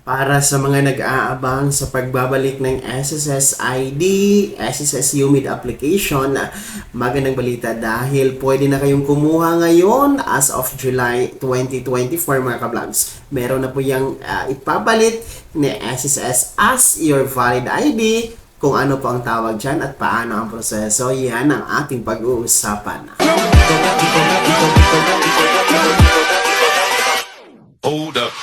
Para sa mga nag-aabang sa pagbabalik ng SSS ID, SSS UMID application, magandang balita dahil pwede na kayong kumuha ngayon as of July 2024 mga ka-vlogs. Meron na po yung ipapalit ni SSS as your valid ID, kung ano po ang tawag dyan at paano ang proseso. Yan ang ating pag-uusapan. Hold up.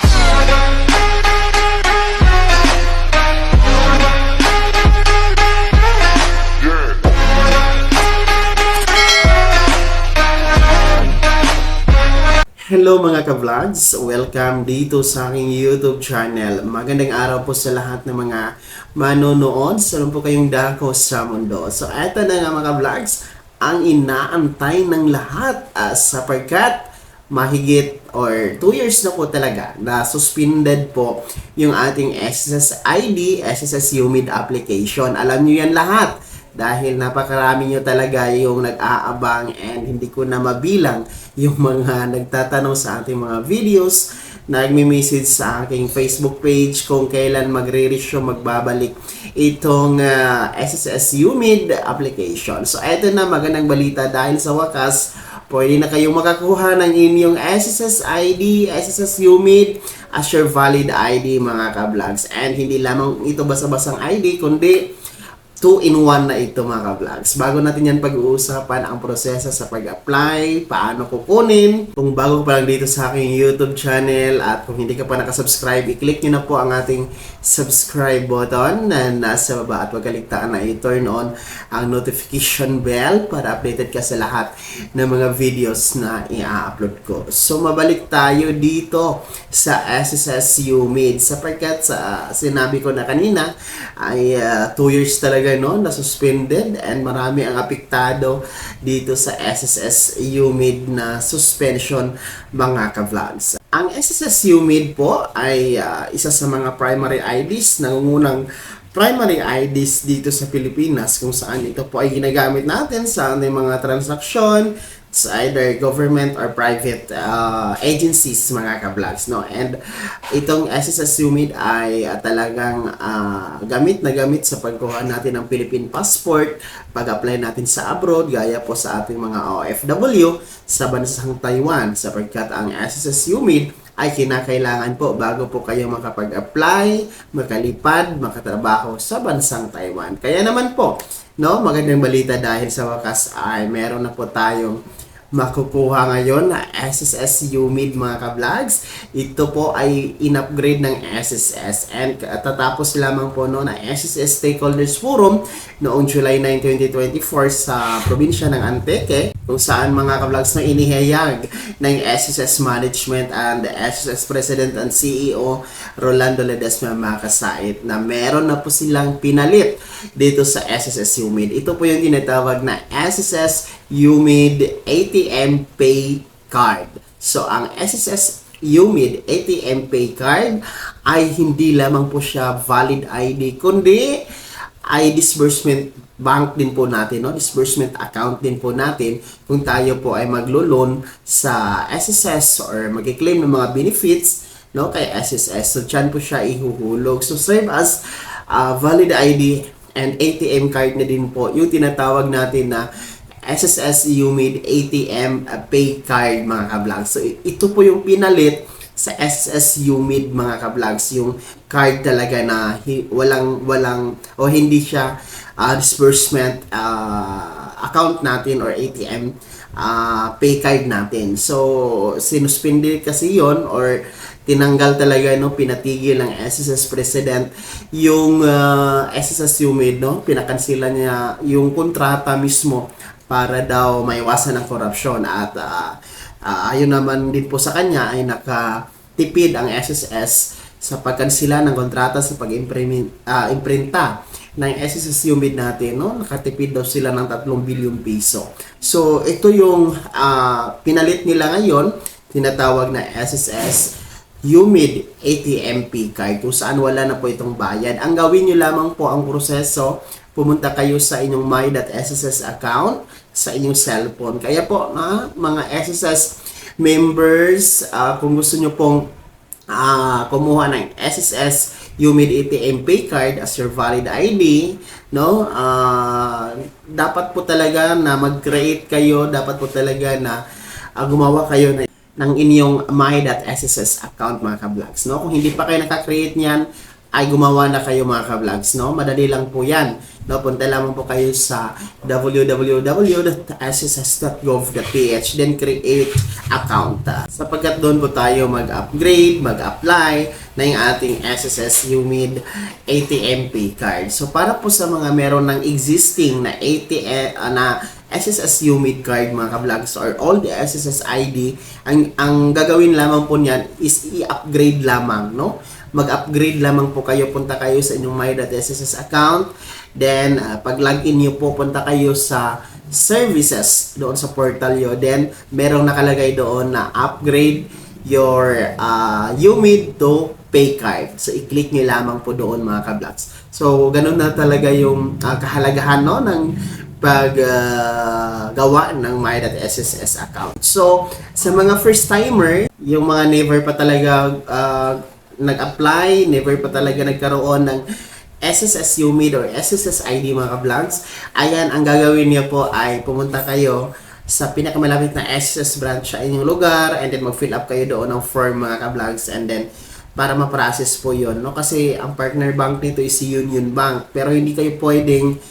Hello mga ka-vlogs! Welcome dito sa aking YouTube channel. Magandang araw po sa lahat ng mga manonood. Saan po kayong dako sa mundo. So eto na nga mga ka-vlogs, ang inaantay ng lahat sapagkat mahigit or 2 years na po talaga na suspended po yung ating SSS ID, SSS UMID application. Alam nyo yan lahat dahil napakarami nyo talaga yung nag-aabang and hindi ko na mabilang yung mga nagtatanong sa ating mga videos, nagme-message sa aking Facebook page kung kailan magre-resume, magbabalik itong SSS UMID application. So eto na, magandang balita dahil sa wakas pwede na kayong makakuha ng inyong SSS ID, SSS UMID as your valid ID mga ka-vlogs. And hindi lamang ito basa-basang ID kundi 2-in-1 na ito mga ka-vlogs. Bago natin yan pag-uusapan ang proseso sa pag-apply, paano kukunin. Kung bago pa lang dito sa aking YouTube channel at kung hindi ka pa nakasubscribe, i-click nyo na po ang ating subscribe button na nasa baba at huwag kaligtaan na i-turn on ang notification bell para updated ka sa lahat ng mga videos na i-upload ko. So mabalik tayo dito sa SSS UMID sapagkat sa sinabi ko na kanina ay 2 years talaga na suspended and marami ang apektado dito sa SSS UMID na suspension mga ka-vlogs. Ang SSS UMID po ay isa sa mga primary IDs, nangungunang primary IDs dito sa Pilipinas kung saan ito po ay ginagamit natin sa ating mga transaksyon sa either government or private agencies mga ka-vlogs, no? And itong SSS UMID ay talagang gamit na gamit sa pagkuha natin ng Philippine passport, pag-apply natin sa abroad, gaya po sa ating mga OFW sa bansang Taiwan sapagkat ang SSS UMID ay kinakailangan po bago po kayo makapag-apply, makalipad, makatrabaho sa bansang Taiwan. Kaya naman po, no, magandang balita dahil sa wakas ay meron na po tayong makukuha ngayon na SSS UMID mga ka-vlogs. Ito po ay in-upgrade ng SSS and tatapos lamang po na SSS Stakeholders Forum noong July 9, 2024 sa probinsya ng Antique kung saan mga ka-vlogs na inihayag ng SSS Management and SSS President and CEO Rolando Ledesma Makasait na meron na po silang pinalit dito sa SSS UMID. Ito po yung tinatawag na SSS UMID ATM Pay Card. So, ang SSS UMID ATM Pay Card ay hindi lamang po siya valid ID, kundi ay disbursement bank din po natin, no? Disbursement account din po natin kung tayo po ay maglo-loan sa SSS or mag-claim ng mga benefits, no, kay SSS. So, dyan po siya ihuhulog. So, serve as valid ID and ATM card na din po yung tinatawag natin na SSS UMID ATM Pay Card mga ka-vlogs. So ito po yung pinalit sa SSS UMID mga ka-vlogs, yung card talaga na walang o hindi siya disbursement account natin or ATM pay card natin. So sinuspindi kasi yon or tinanggal talaga, no, pinatigil ng SSS President yung SSS UMID, no, pinakansila niya yung kontrata mismo para daw maiwasan ang korupsyon at ayon naman din po sa kanya ay nakatipid ang SSS sa pagkansila ng kontrata sa pag-imprinta ng SSS UMID natin, no? Nakatipid daw sila ng 3 bilyong piso. So ito yung pinalit nila ngayon, tinatawag na SSS UMID ATM Pay Card kung saan wala na po itong bayad. Ang gawin nyo lamang po ang proseso, pumunta kayo sa inyong my.sss account sa inyong cellphone. Kaya po mga SSS members, kung gusto nyo pong kumuha ng SSS Humid ATM Pay Card as your valid ID, no? Dapat po talaga na mag-create kayo, dapat po talaga na gumawa kayo ng inyong my.sss account mga ka-vlogs, no? Kung hindi pa kayo nakakreate niyan, ay gumawa na kayo mga ka-vlogs, no? Madali lang po yan, no? Punta lamang po kayo sa www.sss.gov.ph, then create account. Sapagkat doon po tayo mag-upgrade, mag-apply na yung ating SSS Humid ATM Pay Card. So para po sa mga meron ng existing na ATM na SSS Humid card mga ka-vlogs or all the SSS ID, ang gagawin lamang po niyan is i-upgrade lamang, no? Mag-upgrade lamang po kayo, punta kayo sa inyong my.sss account, then pag login niyo po, punta kayo sa services doon sa portal yo, then merong nakalagay doon na upgrade your Humid to Pay Card. So i-click niyo lamang po doon mga ka-vlogs. So ganun na talaga yung kahalagahan, no, ng gawa ng my.sss account. So sa mga first timer, yung mga never pa talaga nag-apply, never pa talaga nagkaroon ng SSS Humid or SSS ID mga ka-vlogs, ayan, ang gagawin niyo po ay pumunta kayo sa pinakamalapit na SSS branch sa inyong lugar, and then mag-fill up kayo doon ng form mga ka-vlogs, and then para ma-process po yun, no? Kasi ang partner bank nito is si Union Bank, pero hindi tayo pwedeng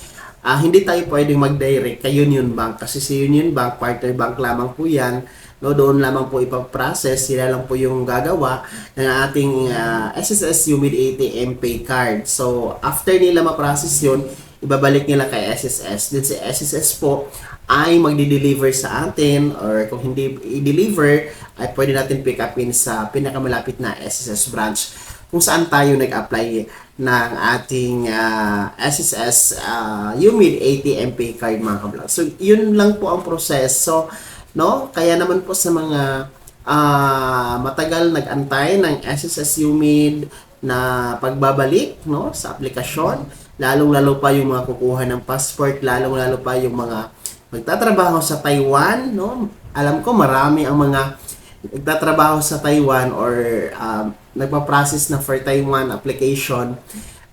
mag-direct kay Union Bank kasi si Union Bank, partner bank lamang po yan, no? Doon lamang po ipaprocess, sila lang po yung gagawa ng ating SSS Humid ATM Pay Card. So after nila ma-process yun, ibabalik nila kay SSS. Then si SSS po ay magdi-deliver sa atin, or kung hindi i-deliver ay pwede natin pick upin sa pinakamalapit na SSS branch kung saan tayo nag-apply ng ating SSS Humid ATM Pay Card mga ka-vlog. So yun lang po ang proseso, no? Kaya naman po sa mga matagal nag-antay ng SSS Humid na pagbabalik, no, sa aplikasyon, lalong-lalo pa yung mga kukuha ng passport, lalong-lalo pa yung mga magtatrabaho sa Taiwan, no? Alam ko marami ang mga nagtatrabaho sa Taiwan or nagpa-process na for Taiwan application,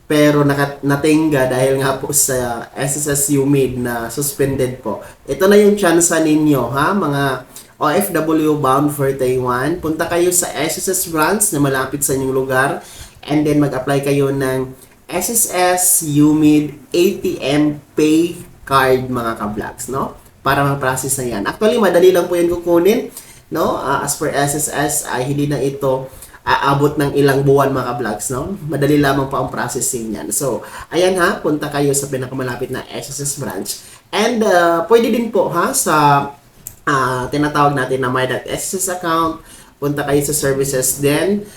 pero natingga dahil nga po sa SSS Humid na suspended po. Ito na yung chance ninyo, ha, mga OFW bound for Taiwan. Punta kayo sa SSS branch na malapit sa inyong lugar, and then mag-apply kayo ng SSS Humid ATM Pay Card mga ka-vlogs, no? Para ma-process na yan. Actually, madali lang po yan kukunin, no? As per SSS ay hindi na ito aabot ng ilang buwan mga ka-vlogs, no? Madali lamang po ang processing niyan. So, ayan ha, punta kayo sa pinakamalapit na SSS branch. And pwede din po ha sa tinatawag natin na my.sss account, punta kayo sa services, then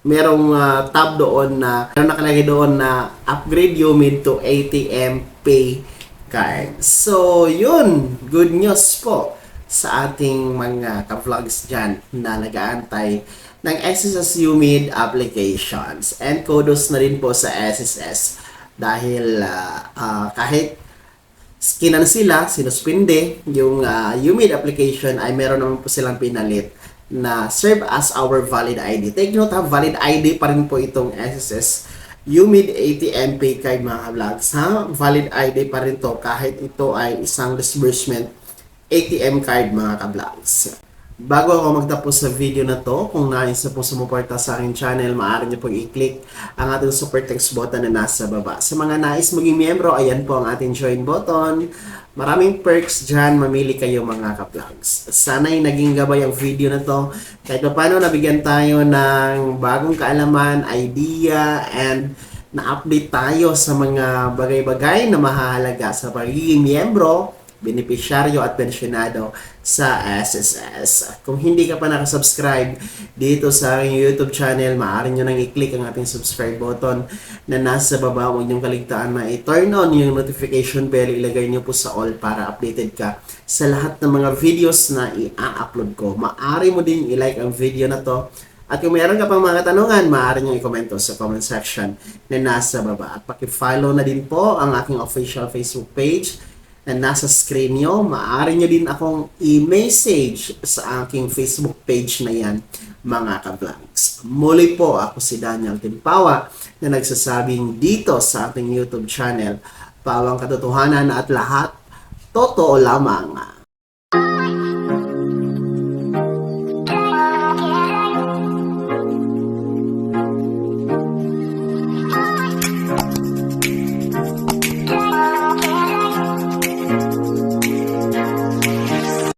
merong tab doon na nakalagay doon na upgrade Humid to ATM Pay Card. So, yun, good news po sa ating mga ka-vlogs dyan na nag-aantay ng SSS Humid applications. And kudos na rin po sa SSS dahil kahit sila, sinuspinde yung Humid application, ay meron naman po silang pinalit na serve as our valid ID. Take note ha, valid ID pa rin po itong SSS Humid ATM Pay Card mga ka-vlogs, ha? Valid ID pa rin to kahit ito ay isang disbursement ATM card mga ka-vlogs. Bago ako magtapos sa video na to, kung nais na po sumuporta sa aking channel, maaari niyo pong i-click ang ating super text button na nasa baba. Sa mga nais maging miyembro, ayan po ang ating join button. Maraming perks dyan, mamili kayo mga ka-vlogs. Sana'y naging gabay ang video na to. Kahit paano nabigyan tayo ng bagong kaalaman, idea, and na-update tayo sa mga bagay-bagay na mahalaga sa pagiging miyembro, benepisyaryo at pensyonado sa SSS. Kung hindi ka pa nakasubscribe dito sa aking YouTube channel, maaari nyo nang i-click ang ating subscribe button na nasa baba. Huwag niyong kaligtaan na i-turn on yung notification bell. Ilagay niyo po sa all para updated ka sa lahat ng mga videos na i-upload ko. Maaari mo din i-like ang video na to. At kung mayroon ka pang mga katanungan, maaari nyo i-komento sa comment section na nasa baba. At paki-follow na din po ang aking official Facebook page na nasa screen nyo. Maaari nyo din akong i-message sa aking Facebook page na yan mga ka-vlogs. Muli po ako si Daniel Timpawa na nagsasabing dito sa ating YouTube channel, pawang katotohanan at lahat totoo lamang.